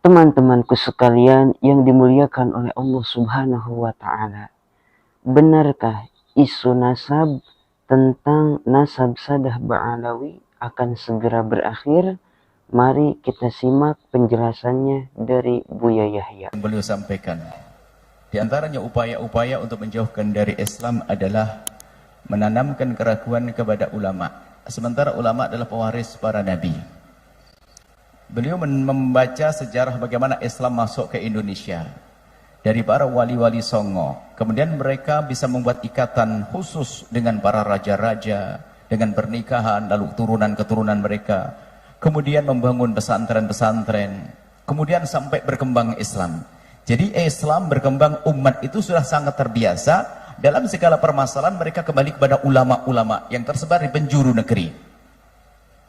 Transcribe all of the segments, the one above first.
Teman-temanku sekalian yang dimuliakan oleh Allah Subhanahu wa Ta'ala, benarkah isu nasab tentang nasab Sadah Ba'alawi akan segera berakhir? Mari kita simak penjelasannya dari Buya Yahya. Beliau sampaikan, di antaranya upaya-upaya untuk menjauhkan dari Islam adalah menanamkan keraguan kepada ulama. Sementara ulama adalah pewaris para nabi. Beliau membaca sejarah bagaimana Islam masuk ke Indonesia dari para wali-wali Songo. Kemudian mereka bisa membuat ikatan khusus dengan para raja-raja, dengan pernikahan, lalu turunan-keturunan mereka. Kemudian membangun pesantren-pesantren. Kemudian sampai berkembang Islam. Jadi Islam berkembang, umat itu sudah sangat terbiasa. Dalam segala permasalahan mereka kembali kepada ulama-ulama yang tersebar di penjuru negeri.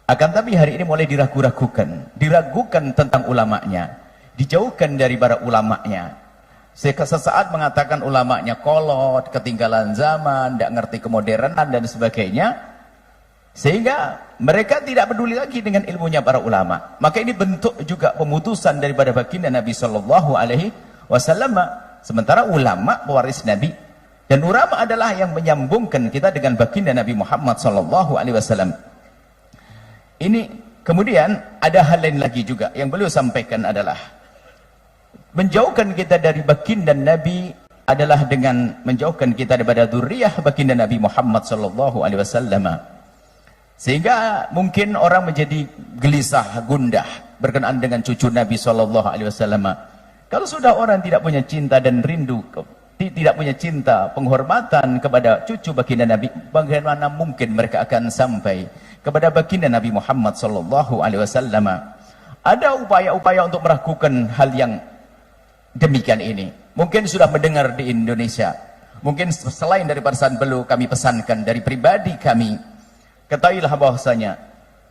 Akan tapi hari ini mulai diragukan tentang ulamanya, dijauhkan dari para ulamanya. Sesaat mengatakan ulamanya kolot, ketinggalan zaman, tidak ngerti kemodernan dan sebagainya, sehingga mereka tidak peduli lagi dengan ilmunya para ulama. Maka ini bentuk juga pemutusan daripada baginda Nabi Shallallahu Alaihi Wasallam. Sementara ulama pewaris Nabi, dan ulama adalah yang menyambungkan kita dengan baginda Nabi Muhammad Shallallahu Alaihi Wasallam. Ini kemudian ada hal lain lagi juga yang beliau sampaikan adalah menjauhkan kita dari baginda Nabi adalah dengan menjauhkan kita daripada dzurriyyah baginda Nabi Muhammad sallallahu alaihi wasallam. Sehingga mungkin orang menjadi gelisah, gundah berkenaan dengan cucu Nabi sallallahu alaihi wasallam. Kalau sudah orang tidak punya cinta dan rindu, tidak punya cinta, penghormatan kepada cucu baginda Nabi, bagaimana mungkin mereka akan sampai kepada baginda Nabi Muhammad sallallahu alaihi wasallam? Ada upaya-upaya untuk meragukan hal yang demikian ini. Mungkin sudah mendengar di Indonesia. Mungkin selain dari pesan beliau, kami pesankan dari pribadi kami. Ketahuilah bahwasanya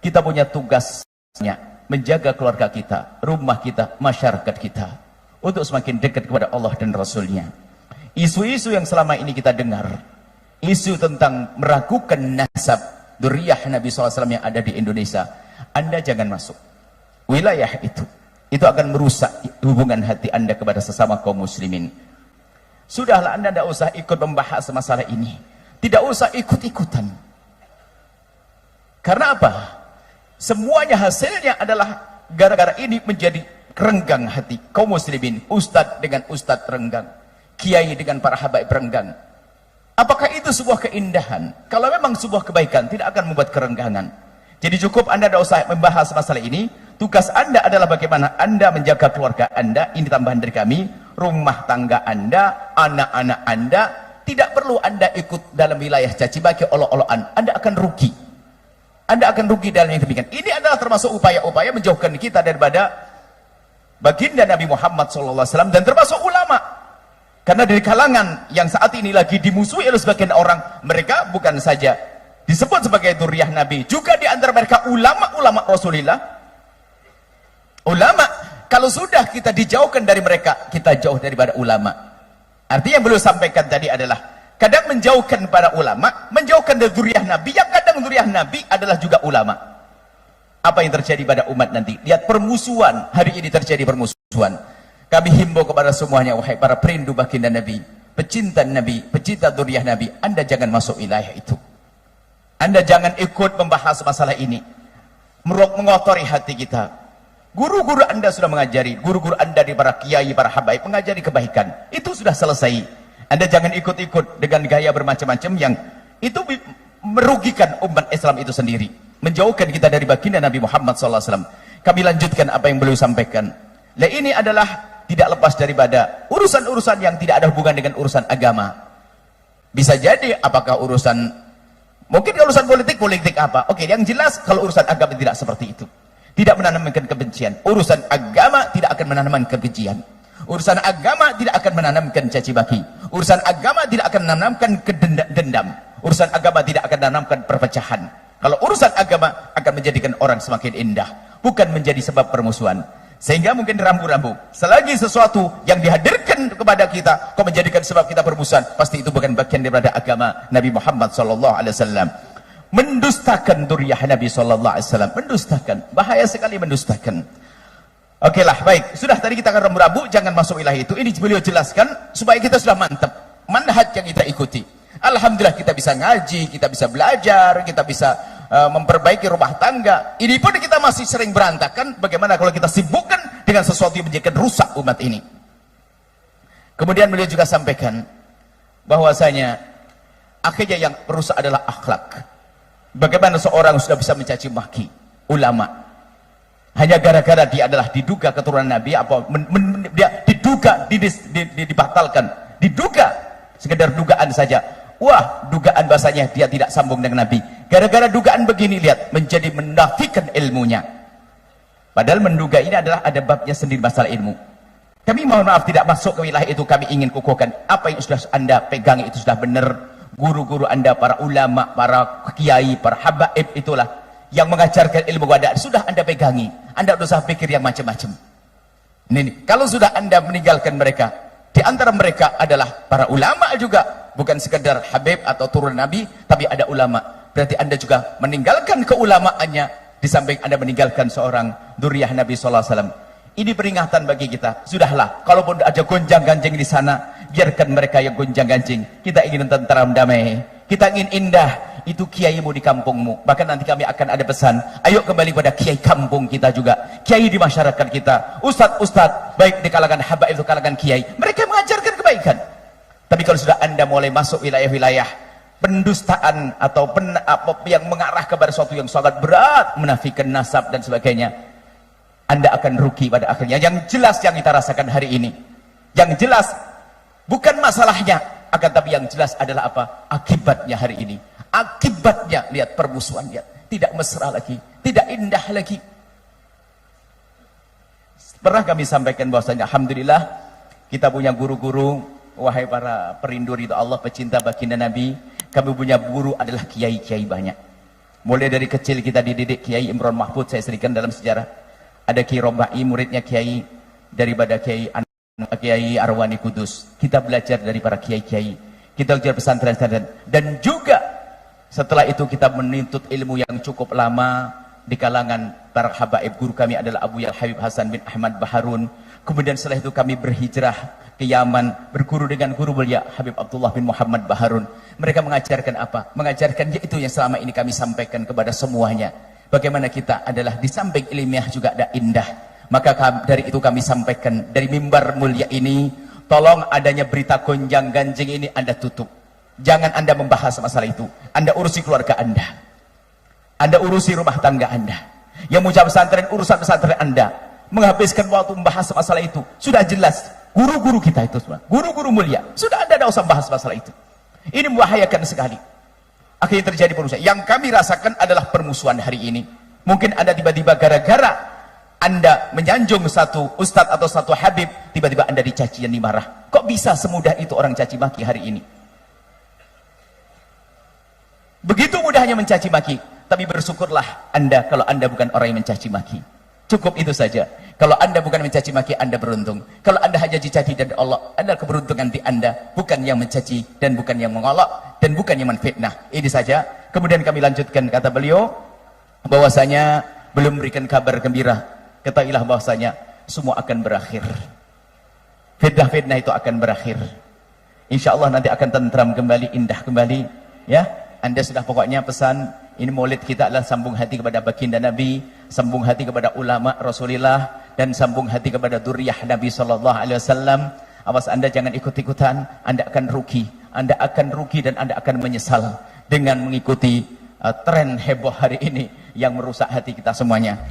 kita punya tugasnya menjaga keluarga kita, rumah kita, masyarakat kita untuk semakin dekat kepada Allah dan Rasulnya. Isu-isu yang selama ini kita dengar, isu tentang meragukan nasab dzurriyyah Nabi SAW yang ada di Indonesia, Anda jangan masuk wilayah itu. Itu akan merusak hubungan hati Anda kepada sesama kaum muslimin. Sudahlah, Anda tidak usah ikut membahas masalah ini, tidak usah ikut-ikutan. Karena apa? Semuanya hasilnya adalah gara-gara ini menjadi renggang hati kaum muslimin. Ustadz dengan ustadz renggang, kiai dengan para habaib renggang. Apakah itu sebuah keindahan? Kalau memang sebuah kebaikan, tidak akan membuat kerenggangan. Jadi cukup Anda tidak usah membahas masalah ini. Tugas Anda adalah bagaimana Anda menjaga keluarga Anda. Ini tambahan dari kami. Rumah tangga Anda, anak-anak Anda. Tidak perlu Anda ikut dalam wilayah caci maki, olok-olokan. Anda akan rugi. Anda akan rugi dalam yang demikian. Ini adalah termasuk upaya-upaya menjauhkan kita daripada baginda Nabi Muhammad SAW dan termasuk ulama. Karena dari kalangan yang saat ini lagi dimusuhi oleh sebagian orang, mereka bukan saja disebut sebagai dzurriyyah Nabi, juga di antara mereka ulama-ulama Rasulullah. Ulama, kalau sudah kita dijauhkan dari mereka, kita jauh daripada ulama. Artinya yang beliau sampaikan tadi adalah kadang menjauhkan para ulama, menjauhkan dari dzurriyyah Nabi, yang kadang dzurriyyah Nabi adalah juga ulama. Apa yang terjadi pada umat nanti? Lihat permusuhan, hari ini terjadi permusuhan. Kami himbau kepada semuanya, wahai para perindu baginda Nabi, pecinta Nabi, pecinta dzurriyyah Nabi, Anda jangan masuk wilayah itu. Anda jangan ikut membahas masalah ini, mengotori hati kita. Guru-guru Anda sudah mengajari, guru-guru Anda di para kiai, para habaib mengajari kebaikan. Itu sudah selesai. Anda jangan ikut-ikut dengan gaya bermacam-macam yang itu merugikan umat Islam itu sendiri, menjauhkan kita dari baginda Nabi Muhammad SAW. Kami lanjutkan apa yang beliau sampaikan. Nah, ini adalah tidak lepas daripada urusan-urusan yang tidak ada hubungan dengan urusan agama. Bisa jadi apakah urusan, mungkin urusan politik apa? Oke, yang jelas kalau urusan agama tidak seperti itu. Tidak menanamkan kebencian. Urusan agama tidak akan menanamkan kebencian. Urusan agama tidak akan menanamkan caci maki. Urusan agama tidak akan menanamkan dendam. Urusan agama tidak akan menanamkan perpecahan. Kalau urusan agama akan menjadikan orang semakin indah, bukan menjadi sebab permusuhan. Sehingga mungkin rambu-rambu, selagi sesuatu yang dihadirkan kepada kita kok menjadikan sebab kita bermusuhan, pasti itu bukan bagian daripada agama Nabi Muhammad SAW. Mendustakan dzurriyyah Nabi SAW, mendustakan, bahaya sekali mendustakan. Oke lah, baik. Sudah tadi kita akan rambu-rambu, jangan masuk wilayah itu. Ini beliau jelaskan supaya kita sudah mantap. Manhaj yang kita ikuti. Alhamdulillah kita bisa ngaji, kita bisa belajar, kita bisa memperbaiki rumah tangga. Ini pun kita masih sering berantakan. Bagaimana kalau kita sibukkan dengan sesuatu yang menjadikan rusak umat ini? Kemudian beliau juga sampaikan bahwasanya akhirnya yang rusak adalah akhlak. Bagaimana seorang sudah bisa mencaci maki ulama hanya gara-gara dia adalah diduga keturunan Nabi, apa dia diduga dibatalkan, diduga sekedar dugaan saja. Wah, dugaan bahasanya dia tidak sambung dengan Nabi. Gara-gara dugaan begini, lihat, menjadi menafikan ilmunya. Padahal menduga ini adalah ada babnya sendiri masalah ilmu. Kami mohon maaf tidak masuk ke wilayah itu. Kami ingin kukuhkan apa yang sudah Anda pegangi itu sudah benar. Guru-guru Anda, para ulama, para kiai, para habaib itulah yang mengajarkan ilmu kepada sudah Anda pegangi. Anda tidak usah pikir yang macam-macam. Ini kalau sudah Anda meninggalkan mereka, di antara mereka adalah para ulama juga, bukan sekedar habib atau turun Nabi, tapi ada ulama. Berarti Anda juga meninggalkan keulamaannya, di samping Anda meninggalkan seorang dzurriyyah Nabi sallallahu alaihi wasallam. Ini peringatan bagi kita. Sudahlah, kalaupun ada gonjang-ganjing di sana, biarkan mereka yang gonjang-ganjing. Kita ingin tentram damai, kita ingin indah. Itu kiaimu di kampungmu. Bahkan nanti kami akan ada pesan, ayo kembali pada kiai kampung kita juga, kiai di masyarakat kita, ustadz-ustadz baik di kalangan habaib itu kalangan kiai, mereka mengajarkan kebaikan. Tapi kalau sudah Anda mulai masuk wilayah-wilayah pendustaan atau yang mengarah kepada sesuatu yang sangat berat, menafikan nasab dan sebagainya, Anda akan rugi pada akhirnya. Yang jelas yang kita rasakan hari ini, yang jelas bukan masalahnya, akan tapi yang jelas adalah apa? Akibatnya hari ini. Akibatnya, lihat permusuhan, lihat, tidak mesra lagi, tidak indah lagi. Pernah kami sampaikan bahwasanya alhamdulillah kita punya guru-guru, wahai para perindu ridha Allah, pecinta baginda Nabi, kami punya guru adalah kiai-kiai banyak. Mulai dari kecil kita dididik Kiai Imron Mahfud, saya serikan dalam sejarah. Ada Kiai Robai, muridnya Kiai daripada Kiai Arwani Kudus. Kita belajar dari para kiai-kiai, kita belajar pesantren dan juga setelah itu kita menuntut ilmu yang cukup lama di kalangan para habaib. Guru kami adalah Abu Yal Habib Hasan bin Ahmad Baharun. Kemudian setelah itu kami berhijrah ke Yaman, berguru dengan guru mulia Habib Abdullah bin Muhammad Baharun. Mereka mengajarkan apa? Mengajarkan yaitu yang selama ini kami sampaikan kepada semuanya. Bagaimana kita adalah di samping ilmiah juga ada indah. Maka dari itu kami sampaikan dari mimbar mulia ini, tolong adanya berita gonjang ganjing ini Anda tutup. Jangan Anda membahas masalah itu. Anda urusi keluarga Anda, Anda urusi rumah tangga Anda. Yang mau pesantren, urusan pesantren Anda. Menghabiskan waktu membahas masalah itu sudah jelas. Guru-guru kita itu semua, guru-guru mulia, sudah Anda tidak usah bahas masalah itu. Ini membahayakan sekali. Akhirnya terjadi permusuhan. Yang kami rasakan adalah permusuhan hari ini. Mungkin Anda tiba-tiba gara-gara Anda menyanjung satu ustadz atau satu habib, tiba-tiba Anda dicaci dan dimarah. Kok bisa semudah itu orang caci maki hari ini? Begitu mudahnya mencaci maki. Tapi bersyukurlah Anda kalau Anda bukan orang yang mencaci maki. Cukup itu saja. Kalau Anda bukan mencaci maki, Anda beruntung. Kalau Anda hanya dicaci dari Allah, adalah keberuntungan di Anda, bukan yang mencaci dan bukan yang mengolok dan bukan yang menfitnah. Ini saja. Kemudian kami lanjutkan, kata beliau bahwasanya belum memberikan kabar gembira. Ketahuilah bahwasanya semua akan berakhir. Fitnah-fitnah itu akan berakhir. Insya Allah nanti akan tentram kembali, indah kembali. Ya, Anda sudah pokoknya pesan. Ini maulid kita adalah sambung hati kepada baginda Nabi, sambung hati kepada ulama Rasulullah, dan sambung hati kepada dzurriyyah Nabi sallallahu alaihi wasallam. Awas Anda jangan ikut-ikutan, Anda akan rugi. Anda akan rugi dan Anda akan menyesal dengan mengikuti tren heboh hari ini yang merusak hati kita semuanya.